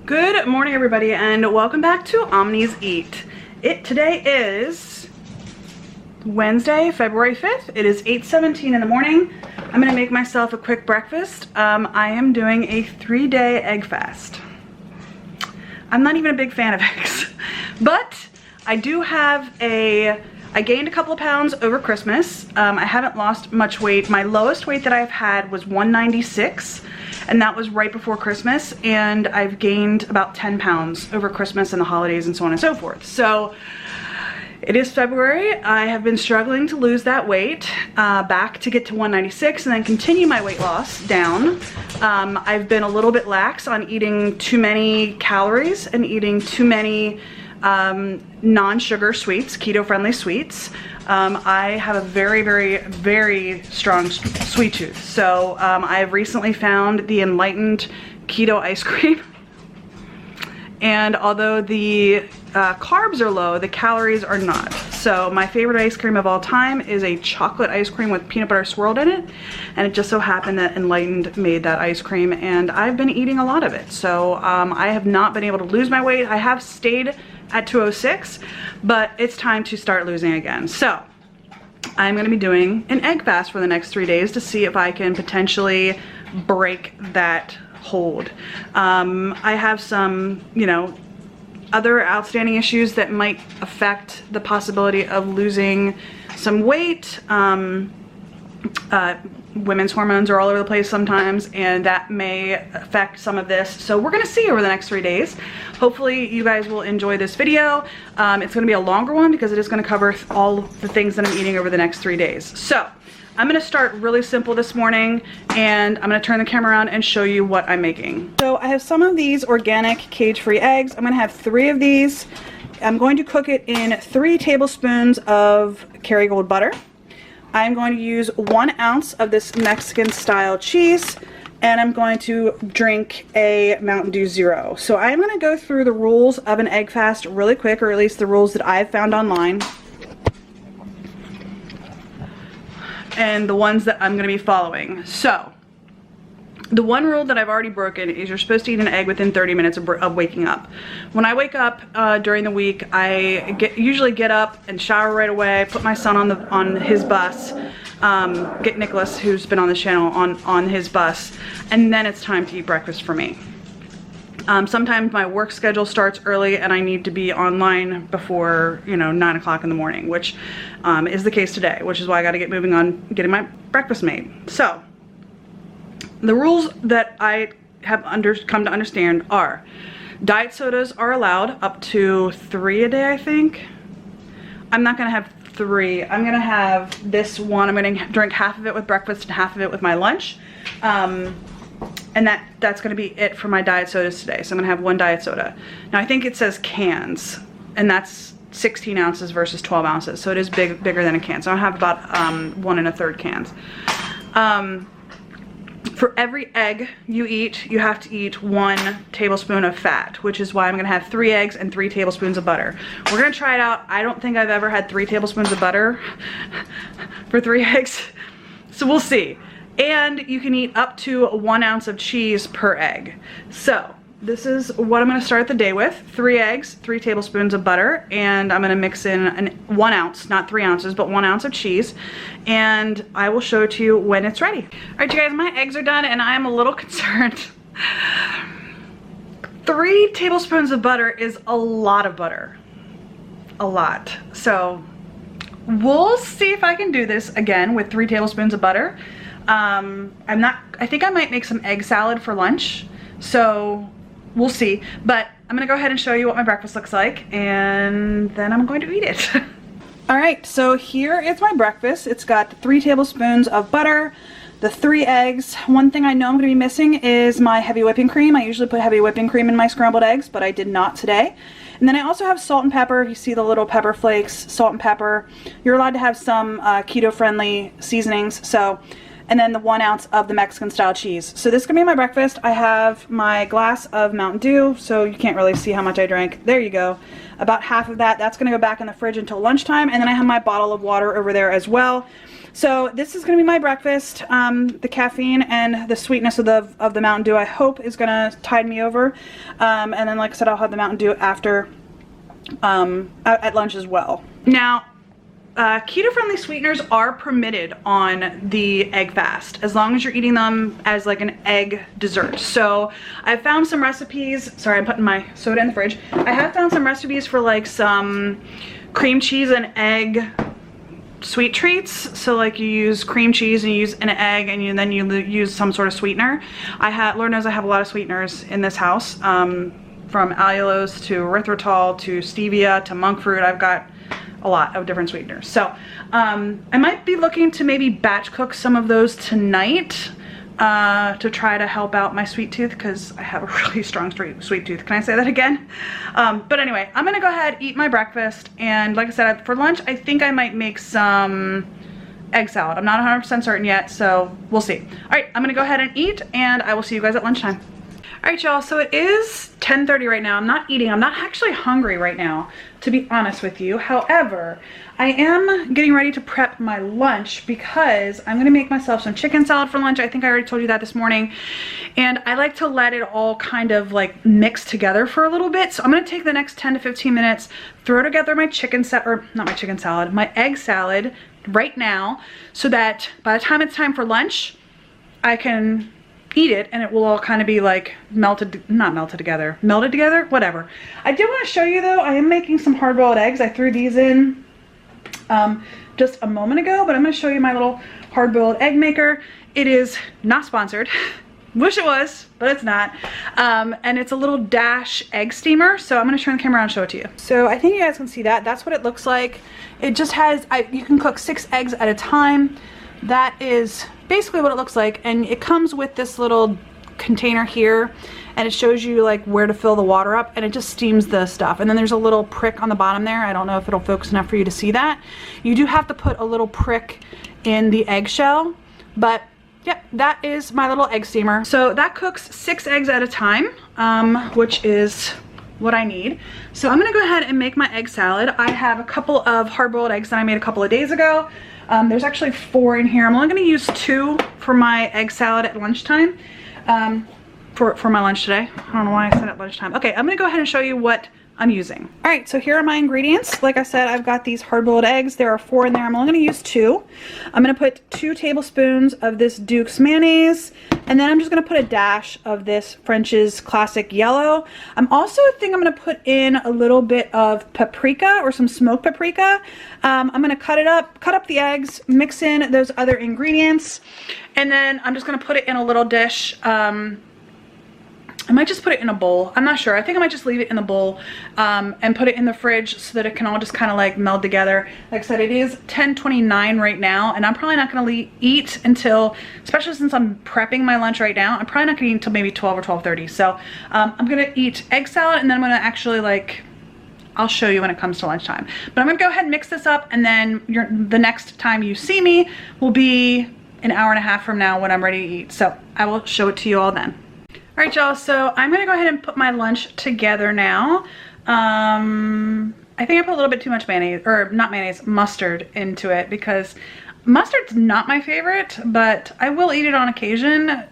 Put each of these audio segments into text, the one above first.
Good morning, everybody, and welcome back to Omnis Eat. Today is Wednesday, February 5th. It is 8:17 in the morning. I'm gonna make myself a quick breakfast. I am doing a 3-day egg fast. I'm not even a big fan of eggs, but I do have I gained a couple of pounds over Christmas. I haven't lost much weight. My lowest weight that I've had was 196, and that was right before Christmas, and I've gained about 10 pounds over Christmas and the holidays and so on and so forth. So it is February. I have been struggling to lose that weight back to get to 196 and then continue my weight loss down. I've been a little bit lax on eating too many calories and eating too many non-sugar sweets, keto-friendly sweets. I have a very strong sweet tooth. So I've recently found the Enlightened keto ice cream. And although the carbs are low, the calories are not. So my favorite ice cream of all time is a chocolate ice cream with peanut butter swirled in it. And it just so happened that Enlightened made that ice cream, and I've been eating a lot of it. So I have not been able to lose my weight. I have stayed at 206, but it's time to start losing again. So I'm gonna be doing an egg fast for the next 3 days to see if I can potentially break that hold. I have some, other outstanding issues that might affect the possibility of losing some weight. Women's hormones are all over the place sometimes, and that may affect some of this. So we're gonna see over the next 3 days. Hopefully you guys will enjoy this video. It's gonna be a longer one because it is gonna cover all the things that I'm eating over the next 3 days. So I'm gonna start really simple this morning, and I'm gonna turn the camera around and show you what I'm making. So I have some of these organic cage-free eggs. I'm gonna have 3 of these. I'm going to cook it in 3 tablespoons of Kerrygold butter. I'm going to use 1 ounce of this Mexican style cheese, and I'm going to drink a Mountain Dew Zero. So I'm gonna go through the rules of an egg fast really quick, or at least the rules that I've found online, and the ones that I'm gonna be following. So the one rule that I've already broken is you're supposed to eat an egg within 30 minutes of waking up. When I wake up during the week, I usually get up and shower right away, put my son on his bus, get Nicholas, who's been on the channel, on his bus, and then it's time to eat breakfast for me. Sometimes my work schedule starts early and I need to be online before 9 o'clock in the morning, which is the case today, which is why I got to get moving on getting my breakfast made. So the rules that I have come to understand are diet sodas are allowed up to 3 a day, I think. I'm not gonna have 3. I'm gonna have this one. I'm gonna drink half of it with breakfast and half of it with my lunch. And that's gonna be it for my diet sodas today. So I'm gonna have 1 diet soda. Now I think it says cans, and that's 16 ounces versus 12 ounces. So it is bigger than a can. So I have about 1 1/3 cans. For every egg you eat, you have to eat 1 tablespoon of fat, which is why I'm gonna have 3 eggs and 3 tablespoons of butter. We're gonna try it out. I don't think I've ever had 3 tablespoons of butter for 3 eggs, so we'll see. And you can eat up to 1 ounce of cheese per egg. So this is what I'm gonna start the day with. 3 eggs, 3 tablespoons of butter, and I'm gonna mix in 1 ounce, not 3 ounces, but 1 ounce of cheese, and I will show it to you when it's ready. All right, you guys, my eggs are done, and I am a little concerned. 3 tablespoons of butter is a lot of butter. A lot. So we'll see if I can do this again with 3 tablespoons of butter. I think I might make some egg salad for lunch, so we'll see. But I'm gonna go ahead and show you what my breakfast looks like, and then I'm going to eat it. All right, so here is my breakfast. It's got 3 tablespoons of butter, the 3 eggs. One thing I know I'm gonna be missing is my heavy whipping cream. I usually put heavy whipping cream in my scrambled eggs, but I did not today. And then I also have salt and pepper. If you see the little pepper flakes, salt and pepper. You're allowed to have some keto-friendly seasonings. So and then the 1 ounce of the Mexican style cheese. So this is gonna be my breakfast. I have my glass of Mountain Dew, so you can't really see how much I drank. There you go. About half of that. That's gonna go back in the fridge until lunchtime, and then I have my bottle of water over there as well. So this is gonna be my breakfast. The caffeine and the sweetness of the Mountain Dew, I hope, is gonna tide me over. And then, like I said, I'll have the Mountain Dew after at lunch as well. Now, keto-friendly sweeteners are permitted on the egg fast as long as you're eating them as like an egg dessert. So I found some recipes. Sorry, I'm putting my soda in the fridge. I have found some recipes for like some cream cheese and egg sweet treats. So like you use cream cheese and you use an egg and then you use some sort of sweetener. Lord knows I have a lot of sweeteners in this house, from allulose to erythritol to stevia to monk fruit. I've got a lot of different sweeteners. So I might be looking to maybe batch cook some of those tonight to try to help out my sweet tooth, because I have a really strong sweet tooth. Can I say that again? But anyway, I'm gonna go ahead, eat my breakfast, and like I said, for lunch, I think I might make some egg salad. I'm not 100% certain yet, so we'll see. All right, I'm gonna go ahead and eat, and I will see you guys at lunchtime. All right, y'all, so it is 10:30 right now. I'm not eating. I'm not actually hungry right now, to be honest with you. However, I am getting ready to prep my lunch because I'm gonna make myself some chicken salad for lunch. I think I already told you that this morning. And I like to let it all kind of like mix together for a little bit. So I'm gonna take the next 10 to 15 minutes, throw together my my egg salad right now, so that by the time it's time for lunch, I can eat it and it will all kind of be like melted together, whatever. I do want to show you though, I am making some hard-boiled eggs. I threw these in just a moment ago, but I'm going to show you my little hard-boiled egg maker. It is not sponsored. Wish it was, but it's not. And it's a little Dash egg steamer. So I'm going to turn the camera around and show it to you. So I think you guys can see that. That's what it looks like. It just has, you can cook 6 eggs at a time. That is basically what it looks like, and it comes with this little container here, and it shows you like where to fill the water up, and it just steams the stuff. And then there's a little prick on the bottom there. I don't know if it'll focus enough for you to see that. You do have to put a little prick in the eggshell, but yep, that is my little egg steamer. So that cooks 6 eggs at a time, which is what I need. So I'm gonna go ahead and make my egg salad. I have a couple of hard-boiled eggs that I made a couple of days ago. There's actually 4 in here. I'm only going to use 2 for my egg salad at lunchtime, for my lunch today. I don't know why I said at lunchtime. Okay, I'm going to go ahead and show you what I'm using. All right, so here are my ingredients. Like I said, I've got these hard-boiled eggs. There are 4 in there. I'm only going to use 2. I'm going to put 2 tablespoons of this Duke's mayonnaise, and then I'm just going to put a dash of this French's Classic Yellow. I'm also I'm going to put in a little bit of paprika, or some smoked paprika. I'm going to cut up the eggs, mix in those other ingredients, and then I'm just going to put it in a little dish. I might just put it in a bowl. I'm not sure. I think I might just leave it in the bowl and put it in the fridge so that it can all just kind of like meld together. Like I said, it is 10:29 right now, and I'm probably not going to eat until, especially since I'm prepping my lunch right now, I'm probably not going to eat until maybe 12 or 12:30. So I'm going to eat egg salad, and then I'm going to actually I'll show you when it comes to lunchtime. But I'm going to go ahead and mix this up, and then the next time you see me will be an hour and a half from now when I'm ready to eat. So I will show it to you all then. All right, y'all, so I'm gonna go ahead and put my lunch together now. I think I put a little bit too much mayonnaise, or not mayonnaise, mustard into it, because mustard's not my favorite, but I will eat it on occasion.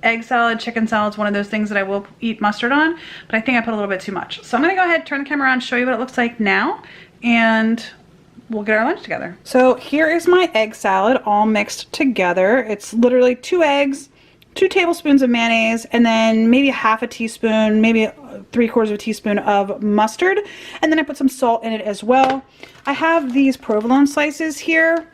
Egg salad, chicken salad is one of those things that I will eat mustard on, but I think I put a little bit too much. So I'm gonna go ahead, turn the camera around, show you what it looks like now, and we'll get our lunch together. So here is my egg salad all mixed together. It's literally 2 eggs, 2 tablespoons of mayonnaise, and then maybe half a teaspoon, maybe 3/4 of a teaspoon of mustard. And then I put some salt in it as well. I have these provolone slices here.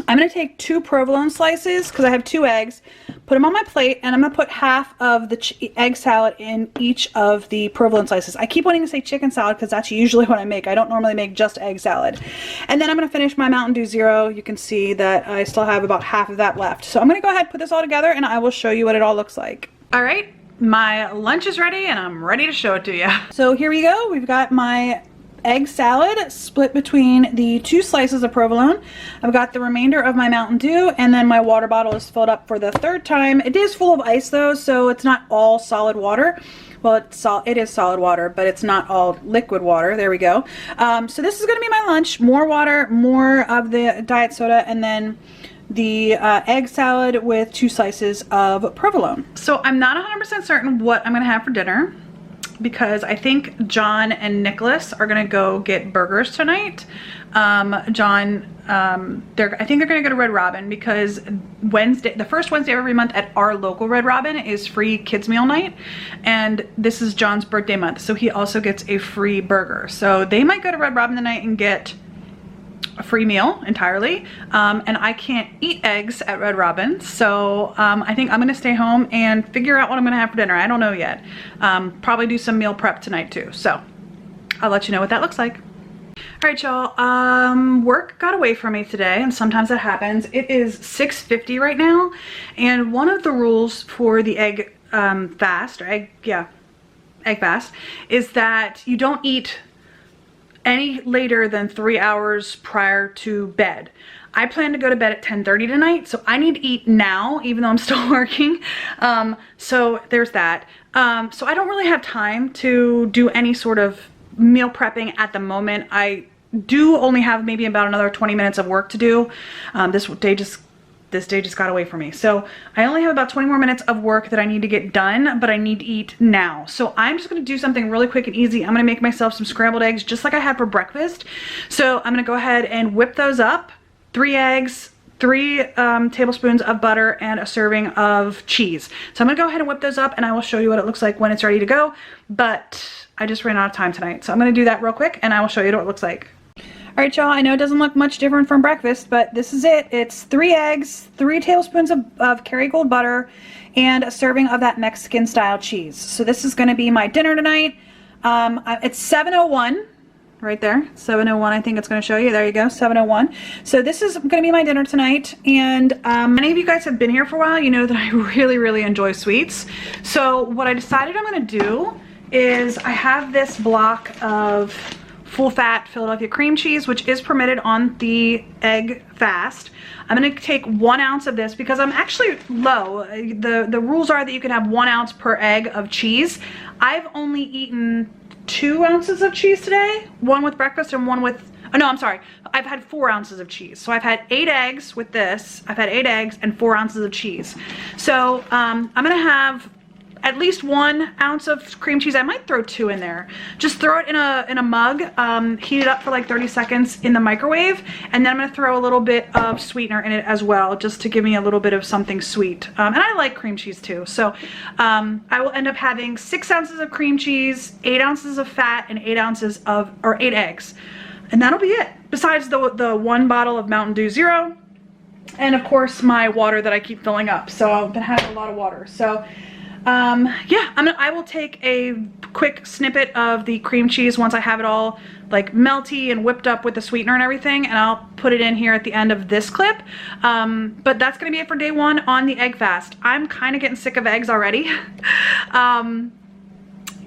I'm going to take 2 provolone slices because I have 2 eggs, put them on my plate, and I'm going to put half of the egg salad in each of the provolone slices. I keep wanting to say chicken salad because that's usually what I make. I don't normally make just egg salad. And then I'm going to finish my Mountain Dew Zero. You can see that I still have about half of that left. So I'm going to go ahead and put this all together, and I will show you what it all looks like. All right, my lunch is ready, and I'm ready to show it to you. So here we go. We've got my egg salad split between the 2 slices of provolone. I've got the remainder of my Mountain Dew, and then my water bottle is filled up for the 3rd time. It is full of ice though, so it's not all solid water. Well, it is solid water, but it's not all liquid water. There we go. So this is going to be my lunch. More water, more of the diet soda, and then the egg salad with 2 slices of provolone. So I'm not 100% certain what I'm going to have for dinner, because I think John and Nicholas are gonna go get burgers tonight. John, I think they're gonna go to Red Robin, because Wednesday, the first Wednesday of every month at our local Red Robin is free kids meal night, and this is John's birthday month, so he also gets a free burger. So they might go to Red Robin tonight and get a free meal entirely, and I can't eat eggs at Red Robin, so I think I'm gonna stay home and figure out what I'm gonna have for dinner. I don't know yet. Probably do some meal prep tonight too, so I'll let you know what that looks like. All right, y'all, work got away from me today, and sometimes that happens. It is 6:50 right now, and one of the rules for the egg fast, or egg fast, is that you don't eat any later than 3 hours prior to bed. I plan to go to bed at 10:30 tonight, so I need to eat now, even though I'm still working. So there's that. So I don't really have time to do any sort of meal prepping at the moment. I do only have maybe about another 20 minutes of work to do. This day just got away from me. So I only have about 20 more minutes of work that I need to get done, but I need to eat now. So I'm just gonna do something really quick and easy. I'm gonna make myself some scrambled eggs just like I had for breakfast. So I'm gonna go ahead and whip those up. 3 eggs, 3 tablespoons of butter, and a serving of cheese. So I'm gonna go ahead and whip those up, and I will show you what it looks like when it's ready to go. But I just ran out of time tonight. So I'm gonna do that real quick, and I will show you what it looks like. All right, y'all, I know it doesn't look much different from breakfast, but this is it. It's 3 eggs, 3 tablespoons of Kerrygold butter, and a serving of that Mexican style cheese. So this is gonna be my dinner tonight. It's 7:01, right there, 7:01, I think it's gonna show you. There you go, 7:01. So this is gonna be my dinner tonight, and many of you guys have been here for a while. You know that I really, really enjoy sweets. So what I decided I'm gonna do is I have this block of full-fat Philadelphia cream cheese, which is permitted on the egg fast. I'm gonna take 1 ounce of this because I'm actually low. The rules are that you can have 1 ounce per egg of cheese. I've only eaten 2 ounces of cheese today, 1 with breakfast and 1 with, oh no, I'm sorry. I've had 4 ounces of cheese. So I've had 8 eggs with this. I've had 8 eggs and 4 ounces of cheese. So I'm gonna have at least 1 ounce of cream cheese. I might throw 2 in there. Just throw it in a mug, heat it up for like 30 seconds in the microwave, and then I'm gonna throw a little bit of sweetener in it as well, just to give me a little bit of something sweet. And I like cream cheese too. So I will end up having 6 ounces of cream cheese, 8 ounces of fat, and 8 ounces of, or 8 eggs. And that'll be it. Besides the 1 bottle of Mountain Dew Zero, and of course my water that I keep filling up. So I've been having a lot of water. So yeah, I will take a quick snippet of the cream cheese once I have it all like melty and whipped up with the sweetener and everything, and I'll put it in here at the end of this clip. But that's gonna be it for day 1 on the egg fast. I'm kind of getting sick of eggs already.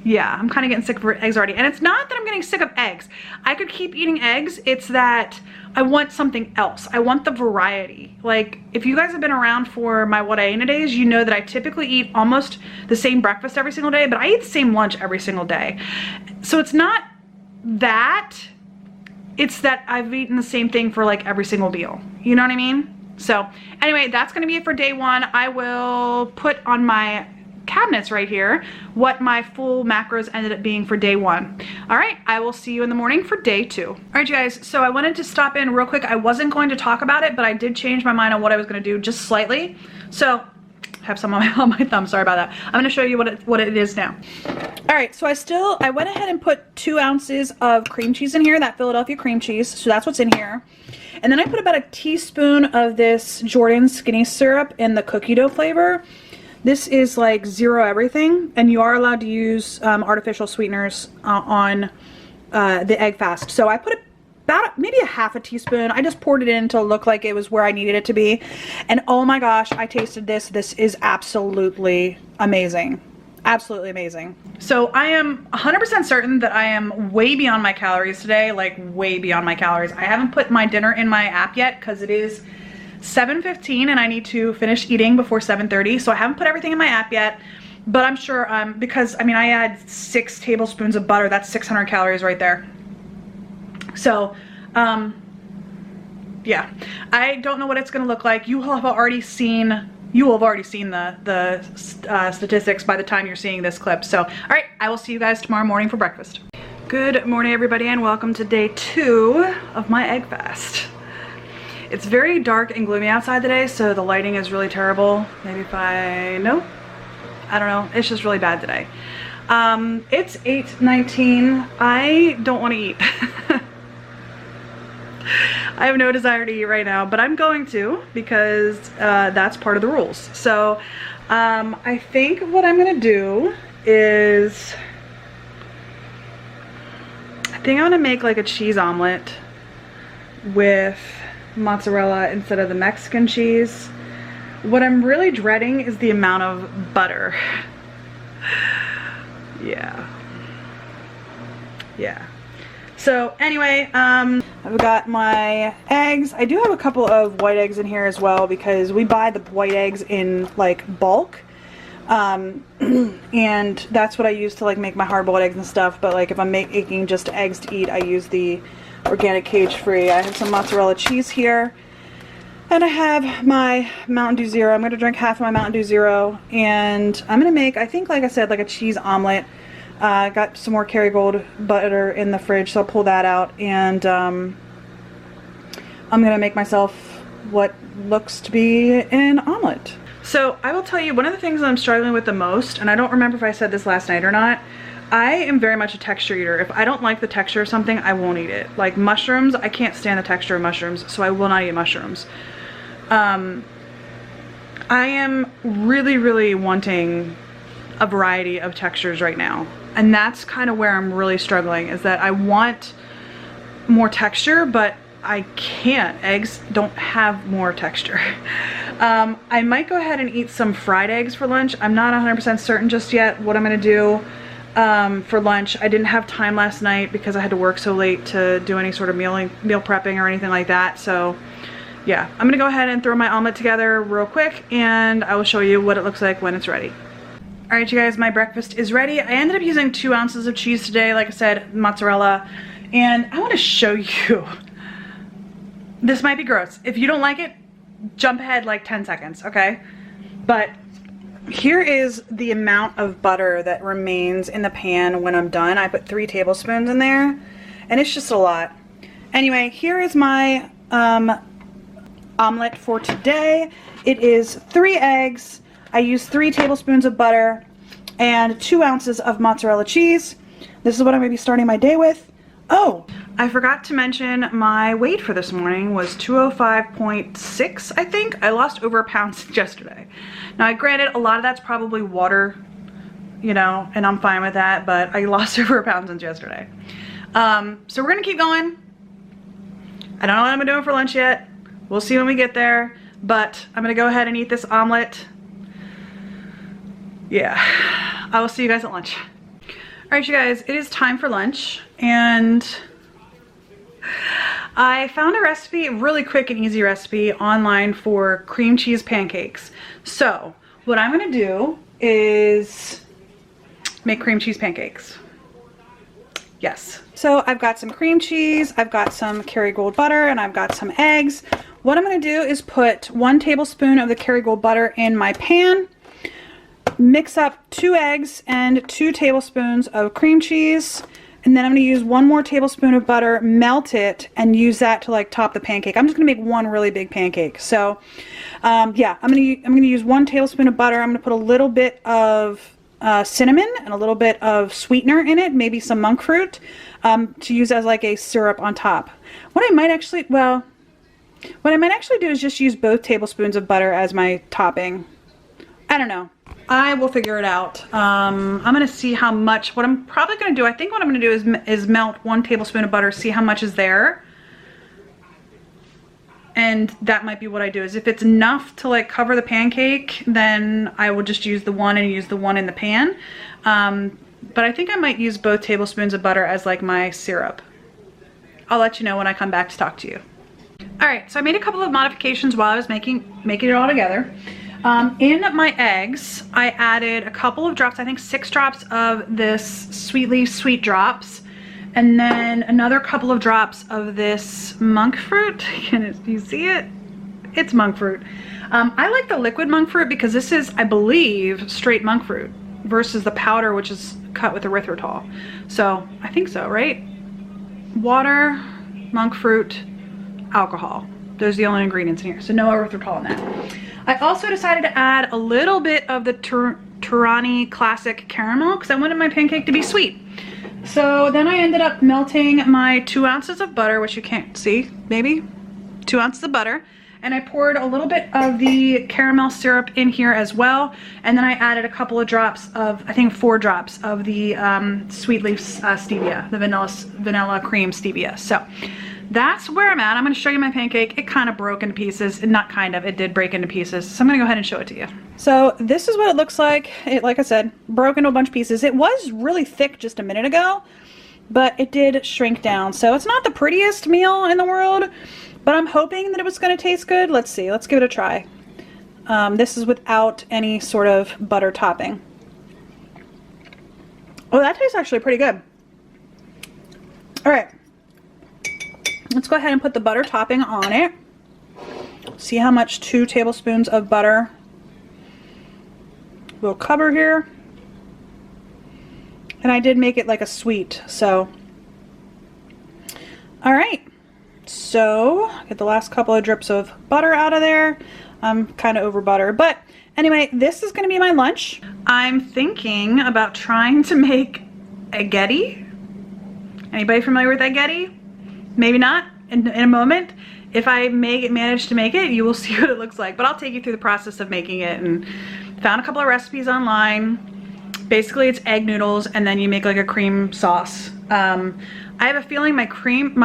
Yeah, I'm kind of getting sick of eggs already. And it's not that I'm getting sick of eggs. I could keep eating eggs. It's that I want something else. I want the variety. Like, if you guys have been around for my What I Ate in a Days, you know that I typically eat almost the same breakfast every single day, but I eat the same lunch every single day. So it's not that, it's that I've eaten the same thing for like every single meal. You know what I mean? So anyway, that's gonna be it for day 1. I will put on my cabinets right here what my full macros ended up being for day 1. All right, I will see you in the morning for day 2. All right, you guys, so I wanted to stop in real quick. I wasn't going to talk about it, but I did change my mind on what I was going to do just slightly. So I have some on my thumb, sorry about that. I'm going to show you what it is now. All right, so I went ahead and put 2 ounces of cream cheese in here, that Philadelphia cream cheese, so that's what's in here. And then I put about a teaspoon of this Jordan skinny syrup in the cookie dough flavor. This is like 0 everything, and you are allowed to use artificial sweeteners on the egg fast. So I put about maybe a half a teaspoon. I just poured it in to look like it was where I needed it to be. And oh my gosh, I tasted this. This is absolutely amazing. Absolutely amazing. So I am 100% certain that I am way beyond my calories today, like way beyond my calories. I haven't put my dinner in my app yet because it is 7:15 and I need to finish eating before 7:30. So I haven't put everything in my app yet, but I'm sure, because I mean, I add 6 tablespoons of butter. That's 600 calories right there. So, yeah, I don't know what it's gonna look like. You will have already seen the statistics by the time you're seeing this clip. So, all right, I will see you guys tomorrow morning for breakfast. Good morning, everybody, and welcome to day 2 of my egg fast. It's very dark and gloomy outside today, so the lighting is really terrible. Maybe if I don't know. It's just really bad today. It's 8:19. I don't want to eat. I have no desire to eat right now, but I'm going to because that's part of the rules. So I think what I'm gonna do is, I think I'm gonna make like a cheese omelet with mozzarella instead of the Mexican cheese. What I'm really dreading is the amount of butter. Yeah. So anyway, I've got my eggs. I do have a couple of white eggs in here as well because we buy the white eggs in like bulk. And that's what I use to like make my hard-boiled eggs and stuff. But like if I'm making just eggs to eat, I use the organic cage-free. I have some mozzarella cheese here. And I have my Mountain Dew Zero. I'm going to drink half of my Mountain Dew Zero. And I'm going to make, I think, like I said, like a cheese omelet. Got some more Kerrygold butter in the fridge, so I'll pull that out. And I'm going to make myself what looks to be an omelet. So I will tell you, one of the things that I'm struggling with the most, and I don't remember if I said this last night or not, I am very much a texture eater. If I don't like the texture of something, I won't eat it. Like mushrooms, I can't stand the texture of mushrooms, so I will not eat mushrooms. I am really wanting a variety of textures right now. And that's kind of where I'm really struggling, is that I want more texture, but I can't. Eggs don't have more texture. I might go ahead and eat some fried eggs for lunch. I'm not 100% certain just yet what I'm going to do for lunch. I didn't have time last night because I had to work so late to do any sort of meal prepping or anything like that. So yeah, I'm going to go ahead and throw my omelet together real quick, and I will show you what it looks like when it's ready. All right, you guys, my breakfast is ready. I ended up using 2 ounces of cheese today, like I said, mozzarella, and I want to show you. This might be gross. If you don't like it, jump ahead like 10 seconds, okay? But here is the amount of butter that remains in the pan when I'm done. I put 3 tablespoons in there, and it's just a lot. Anyway, here is my omelet for today. It is 3 eggs. I used 3 tablespoons of butter and 2 ounces of mozzarella cheese. This is what I'm going to be starting my day with. Oh, I forgot to mention my weight for this morning was 205.6, I think. I lost over a pound since yesterday. Now, granted, a lot of that's probably water, you know, and I'm fine with that, but I lost over a pound since yesterday. So we're going to keep going. I don't know what I'm doing for lunch yet. We'll see when we get there, but I'm going to go ahead and eat this omelet. Yeah, I will see you guys at lunch. All right, you guys, it is time for lunch, and I found a recipe, a really quick and easy recipe online for cream cheese pancakes. So what I'm gonna do is make cream cheese pancakes. Yes. So I've got some cream cheese, I've got some Kerrygold butter, and I've got some eggs. What I'm gonna do is put 1 tablespoon of the Kerrygold butter in my pan, mix up 2 eggs and 2 tablespoons of cream cheese, and then I'm going to use 1 more tablespoon of butter, melt it, and use that to like top the pancake. I'm just going to make one really big pancake. So yeah, I'm going to use 1 tablespoon of butter. I'm going to put a little bit of cinnamon and a little bit of sweetener in it, maybe some monk fruit, to use as like a syrup on top. What I might actually do is just use both tablespoons of butter as my topping. I don't know. I will figure it out. I'm gonna see how much. What I'm probably gonna do, I think what I'm gonna do is melt 1 tablespoon of butter, see how much is there, and that might be what I do. Is if it's enough to like cover the pancake, then I will just use the one and use the one in the pan. But I think I might use both tablespoons of butter as like my syrup. I'll let you know when I come back to talk to you. All right, so I made a couple of modifications while I was making it all together. In my eggs, I added a couple of drops, I think 6 drops of this Sweetly Sweet Drops, and then another couple of drops of this monk fruit. Do you see it? It's monk fruit. I like the liquid monk fruit because this is, I believe, straight monk fruit versus the powder, which is cut with erythritol. So I think so, right? Water, monk fruit, alcohol. Those are the only ingredients in here, so no erythritol in that. I also decided to add a little bit of the Turani Classic Caramel because I wanted my pancake to be sweet. So then I ended up melting my 2 ounces of butter, which you can't see, maybe 2 ounces of butter, and I poured a little bit of the caramel syrup in here as well, and then I added a couple of drops of, I think 4 drops of the Sweet Leaf Stevia, the vanilla cream stevia. So that's where I'm at. I'm going to show you my pancake. It kind of broke into pieces. Not kind of, it did break into pieces. So I'm going to go ahead and show it to you. So this is what it looks like. It, like I said, broke into a bunch of pieces. It was really thick just a minute ago, but it did shrink down. So it's not the prettiest meal in the world, but I'm hoping that it was going to taste good. Let's see. Let's give it a try. This is without any sort of butter topping. Oh, that tastes actually pretty good. All right. Let's go ahead and put the butter topping on it. See how much 2 tablespoons of butter will cover here. And I did make it like a sweet, so. All right, so get the last couple of drips of butter out of there. I'm kind of over butter, but anyway, this is gonna be my lunch. I'm thinking about trying to make spaghetti. Anybody familiar with spaghetti? Maybe not in a moment. If I manage to make it, you will see what it looks like. But I'll take you through the process of making it, and found a couple of recipes online. Basically, it's egg noodles, and then you make like a cream sauce. I have a feeling my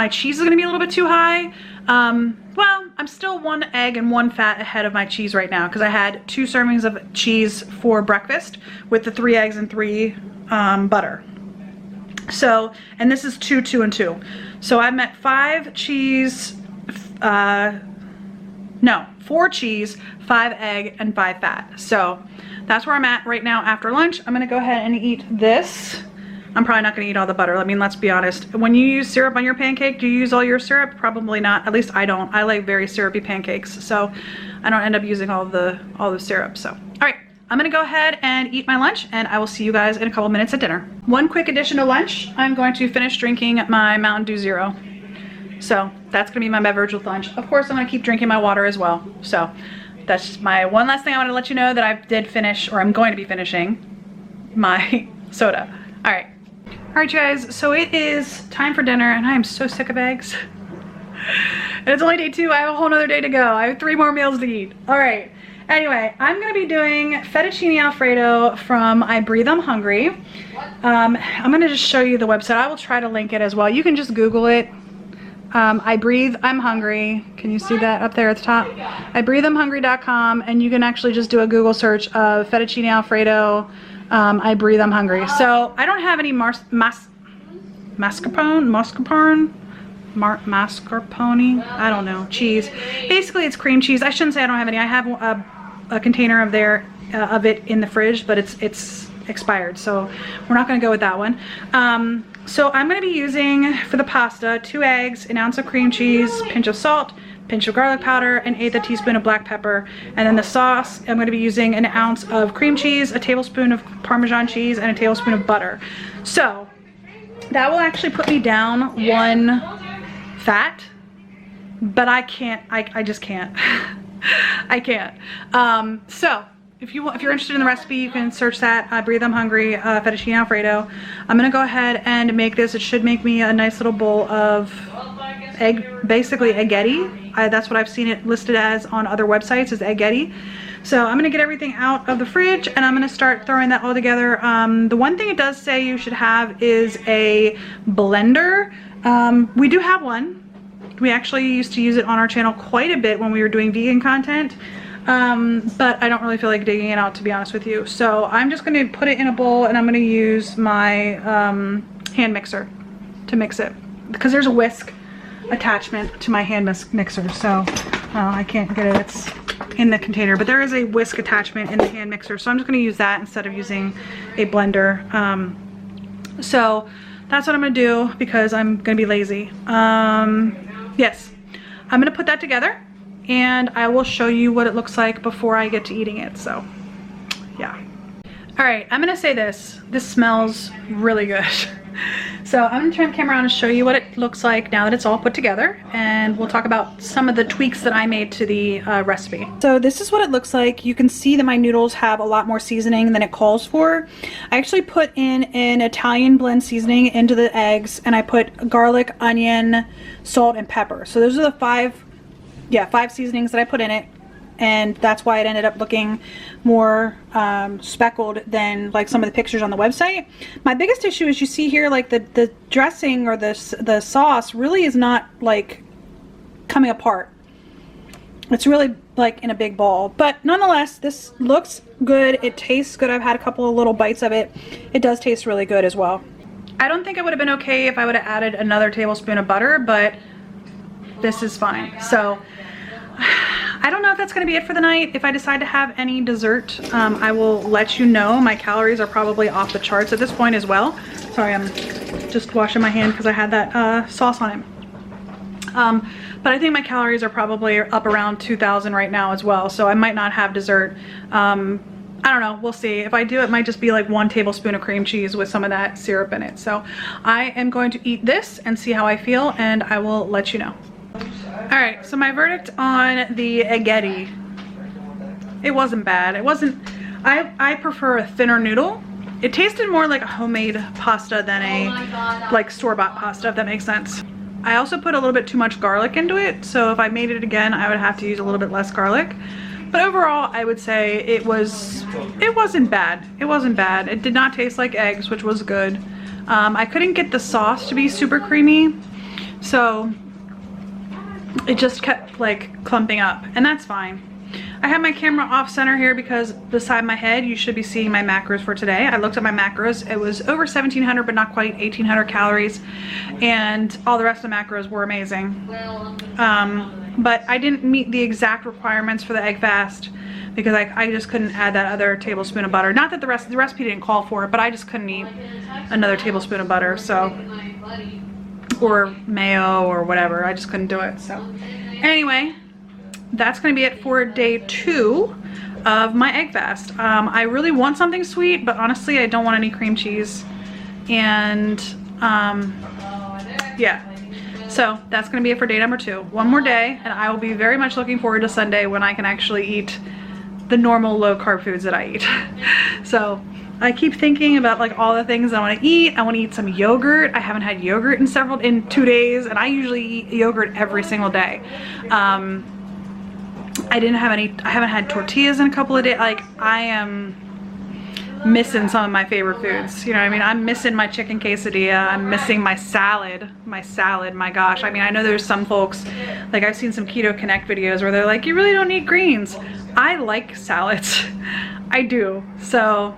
cheese is gonna be a little bit too high. Well, I'm still 1 egg and 1 fat ahead of my cheese right now because I had 2 servings of cheese for breakfast with the 3 eggs and 3 butter. So, and this is 2, 2, and 2. So I'm at 4 cheese, 5 egg, and 5 fat. So that's where I'm at right now after lunch. I'm gonna go ahead and eat this. I'm probably not gonna eat all the butter. I mean, let's be honest. When you use syrup on your pancake, do you use all your syrup? Probably not. At least I don't. I like very syrupy pancakes, so I don't end up using all the syrup. So, all right. I'm gonna go ahead and eat my lunch, and I will see you guys in a couple minutes at dinner. One quick addition to lunch, I'm going to finish drinking my Mountain Dew Zero. So that's gonna be my beverage with lunch. Of course, I'm gonna keep drinking my water as well. So that's just my one last thing I wanna let you know, that I did finish, or I'm going to be finishing, my soda. All right, you guys, so it is time for dinner, and I am so sick of eggs. And it's only day 2, I have a whole nother day to go. I have 3 more meals to eat. All right. Anyway, I'm going to be doing fettuccine alfredo from I Breathe I'm Hungry. I'm going to just show you the website. I will try to link it as well. You can just Google it. I Breathe I'm Hungry. Can you see that up there at the top? IBreatheI'mHungry.com, and you can actually just do a Google search of fettuccine alfredo. I Breathe I'm Hungry. So I don't have any mascarpone, I don't know, cheese. Basically, it's cream cheese. I shouldn't say I don't have any. I have a container of it in the fridge, but it's expired, so we're not going to go with that one. So I'm going to be using, for the pasta, 2 eggs, 1 ounce of cream cheese, pinch of salt, pinch of garlic powder, and 1/8 teaspoon of black pepper. And then the sauce, I'm going to be using 1 ounce of cream cheese, a tablespoon of Parmesan cheese, and a tablespoon of butter. So that will actually put me down 1 fat, but I can't, I just can't. I can't. So if you're interested in the recipe, you can search that. I Breathe I'm Hungry fettuccine alfredo. I'm gonna go ahead and make this. It should make me a nice little bowl of basically spaghetti. That's what I've seen it listed as on other websites, is spaghetti. So I'm gonna get everything out of the fridge, and I'm gonna start throwing that all together. The one thing it does say you should have is a blender. We do have one. We actually used to use it on our channel quite a bit when we were doing vegan content. But I don't really feel like digging it out, to be honest with you. So I'm just going to put it in a bowl, and I'm going to use my hand mixer to mix it, because there's a whisk attachment to my hand mixer. So I can't get it, it's in the container, but there is a whisk attachment in the hand mixer, so I'm just going to use that instead of using a blender. So that's what I'm going to do, because I'm going to be lazy. Yes, I'm going to put that together, and I will show you what it looks like before I get to eating it. So yeah. All right, I'm gonna say this smells really good. So I'm gonna turn the camera on and show you what it looks like now that it's all put together, and we'll talk about some of the tweaks that I made to the recipe. So this is what it looks like. You can see that my noodles have a lot more seasoning than it calls for. I actually put in an Italian blend seasoning into the eggs, and I put garlic, onion, salt, and pepper. So those are the five seasonings that I put in it, and that's why it ended up looking more speckled than like some of the pictures on the website. My biggest issue is, you see here, like the dressing or the sauce really is not like coming apart. It's really like in a big ball, but nonetheless this looks good. It tastes good. I've had a couple of little bites of it. It does taste really good as well. I don't think it would have been okay if I would have added another tablespoon of butter, but this is fine. So I don't know if that's going to be it for the night. If I decide to have any dessert, I will let you know. My calories are probably off the charts at this point as well. Sorry, I'm just washing my hand because I had that sauce on it. But I think my calories are probably up around 2,000 right now as well, so I might not have dessert. I don't know, we'll see. If I do, it might just be like 1 tablespoon of cream cheese with some of that syrup in it. So I am going to eat this and see how I feel, and I will let you know. Alright, so my verdict on the spaghetti. It wasn't bad. It wasn't, I prefer a thinner noodle. It tasted more like a homemade pasta than a like store-bought pasta, if that makes sense. I also put a little bit too much garlic into it, so if I made it again, I would have to use a little bit less garlic. But overall, I would say it wasn't bad. It wasn't bad. It did not taste like eggs, which was good. I couldn't get the sauce to be super creamy, so it just kept like clumping up, and that's fine. I have my camera off center here because beside my head you should be seeing my macros for today. I looked at my macros. It was over 1,700 but not quite 1,800 calories, and all the rest of the macros were amazing. But I didn't meet the exact requirements for the egg fast because I just couldn't add that other tablespoon of butter. Not that the recipe didn't call for it, but I just couldn't eat another tablespoon of butter, so, or mayo or whatever. I just couldn't do it. So anyway, that's gonna be it for day 2 of my egg fast. I really want something sweet, but honestly I don't want any cream cheese, and yeah, so that's gonna be it for day number 2. One more day and I will be very much looking forward to Sunday when I can actually eat the normal low carb foods that I eat. So I keep thinking about like all the things I want to eat. I want to eat some yogurt. I haven't had yogurt in 2 days, and I usually eat yogurt every single day. I haven't had tortillas in a couple of days. Like, I am missing some of my favorite foods. You know what I mean? I'm missing my chicken quesadilla. I'm missing my salad. My gosh. I mean, I know there's some folks, like I've seen some Keto Connect videos where they're like, you really don't need greens. I like salads. I do. So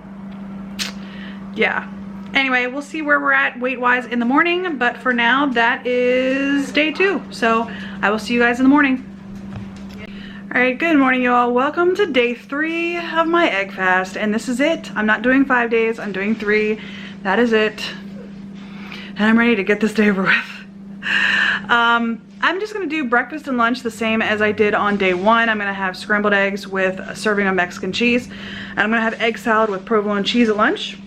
yeah. Anyway, we'll see where we're at weight-wise in the morning, but for now, that is day 2. So I will see you guys in the morning. All right, good morning, y'all. Welcome to day 3 of my egg fast, and this is it. I'm not doing 5 days, I'm doing 3. That is it. And I'm ready to get this day over with. I'm just gonna do breakfast and lunch the same as I did on day 1. I'm gonna have scrambled eggs with a serving of Mexican cheese, and I'm gonna have egg salad with provolone cheese at lunch.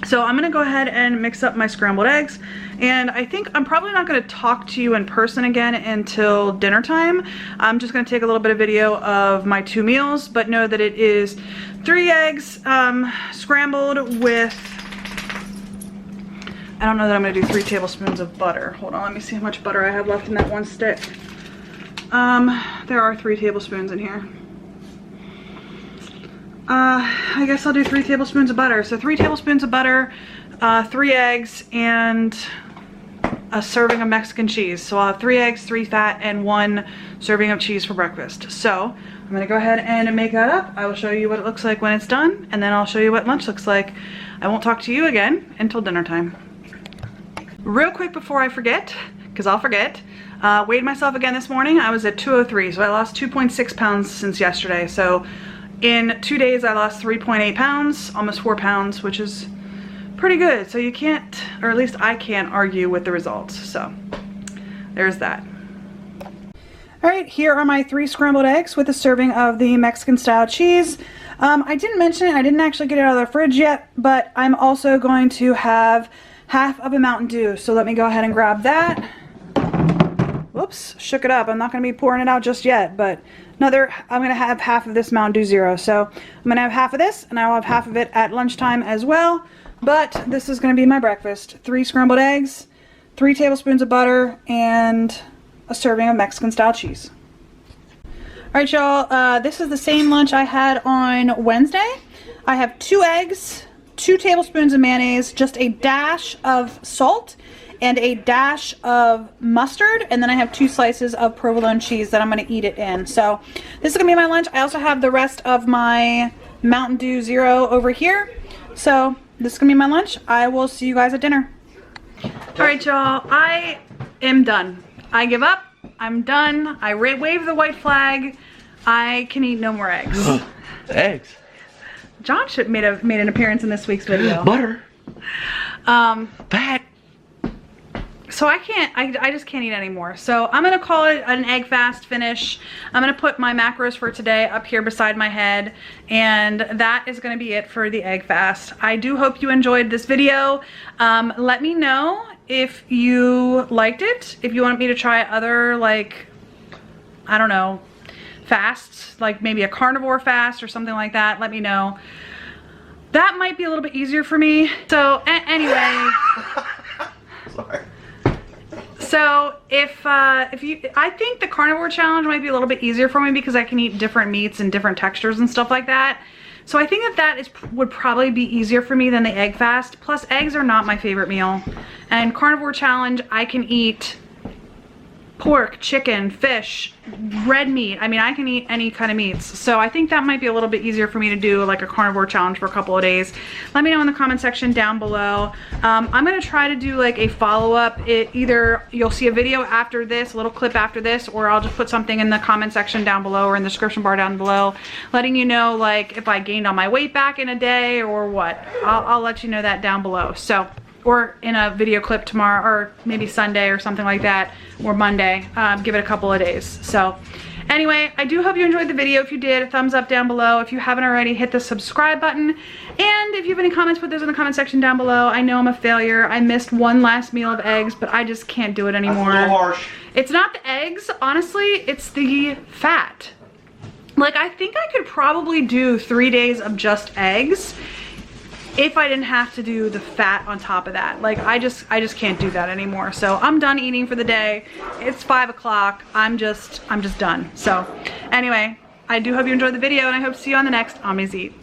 So I'm gonna go ahead and mix up my scrambled eggs, and I think I'm probably not gonna talk to you in person again until dinner time. I'm just gonna take a little bit of video of my 2 meals, but know that it is 3 eggs scrambled with, I don't know that I'm gonna do 3 tablespoons of butter. Hold on, let me see how much butter I have left in that one stick. There are 3 tablespoons in here. I guess I'll do 3 tablespoons of butter. So 3 tablespoons of butter, 3 eggs, and a serving of Mexican cheese. So I'll have 3 eggs, 3 fat, and 1 serving of cheese for breakfast. So I'm gonna go ahead and make that up. I will show you what it looks like when it's done, and then I'll show you what lunch looks like. I won't talk to you again until dinner time. Real quick before I forget, because I'll forget, weighed myself again this morning. I was at 203, so I lost 2.6 pounds since yesterday. So in 2 days, I lost 3.8 pounds, almost 4 pounds, which is pretty good. So you can't, or at least I can't argue with the results. So there's that. All right, here are my 3 scrambled eggs with a serving of the Mexican style cheese. I didn't mention it, I didn't actually get it out of the fridge yet, but I'm also going to have half of a Mountain Dew. So let me go ahead and grab that. Whoops, shook it up. I'm not gonna be pouring it out just yet, but I'm gonna have half of this Mountain Dew Zero. So I'm gonna have half of this, and I will have half of it at lunchtime as well. But this is gonna be my breakfast. 3 scrambled eggs, 3 tablespoons of butter, and a serving of Mexican style cheese. All right, y'all, this is the same lunch I had on Wednesday. I have 2 eggs, 2 tablespoons of mayonnaise, just a dash of salt, and a dash of mustard, and then I have 2 slices of provolone cheese that I'm gonna eat it in. So this is gonna be my lunch. I also have the rest of my Mountain Dew Zero over here. So this is gonna be my lunch. I will see you guys at dinner. All right, y'all, I am done. I give up. I'm done. I wave the white flag. I can eat no more eggs. Eggs. John should made an appearance in this week's video. Butter. Fat. So I just can't eat anymore. So I'm gonna call it an egg fast finish. I'm gonna put my macros for today up here beside my head, and that is gonna be it for the egg fast. I do hope you enjoyed this video. Let me know if you liked it, if you want me to try other, like, I don't know, fasts, like maybe a carnivore fast or something like that. Let me know. That might be a little bit easier for me. So anyway. Sorry. So I think the carnivore challenge might be a little bit easier for me because I can eat different meats and different textures and stuff like that. So I think that would probably be easier for me than the egg fast. Plus, eggs are not my favorite meal. And carnivore challenge, I can eat pork, chicken, fish, red meat. I mean, I can eat any kind of meats. So I think that might be a little bit easier for me to do, like a carnivore challenge for a couple of days. Let me know in the comment section down below. I'm gonna try to do like a follow-up. Either you'll see a video after this, a little clip after this, or I'll just put something in the comment section down below or in the description bar down below, letting you know like if I gained all my weight back in a day or what. I'll let you know that down below. So, or in a video clip tomorrow, or maybe Sunday or something like that, or Monday. Give it a couple of days. So anyway, I do hope you enjoyed the video. If you did, a thumbs up down below. If you haven't already, hit the subscribe button. And if you have any comments, put those in the comment section down below. I know I'm a failure. I missed one last meal of eggs, but I just can't do it anymore. That's a little harsh. It's not the eggs, honestly, it's the fat. Like, I think I could probably do 3 days of just eggs if I didn't have to do the fat on top of that. Like, I just can't do that anymore. So I'm done eating for the day. It's 5 o'clock. I'm just done. So anyway, I do hope you enjoyed the video, and I hope to see you on the next Omnis Eat.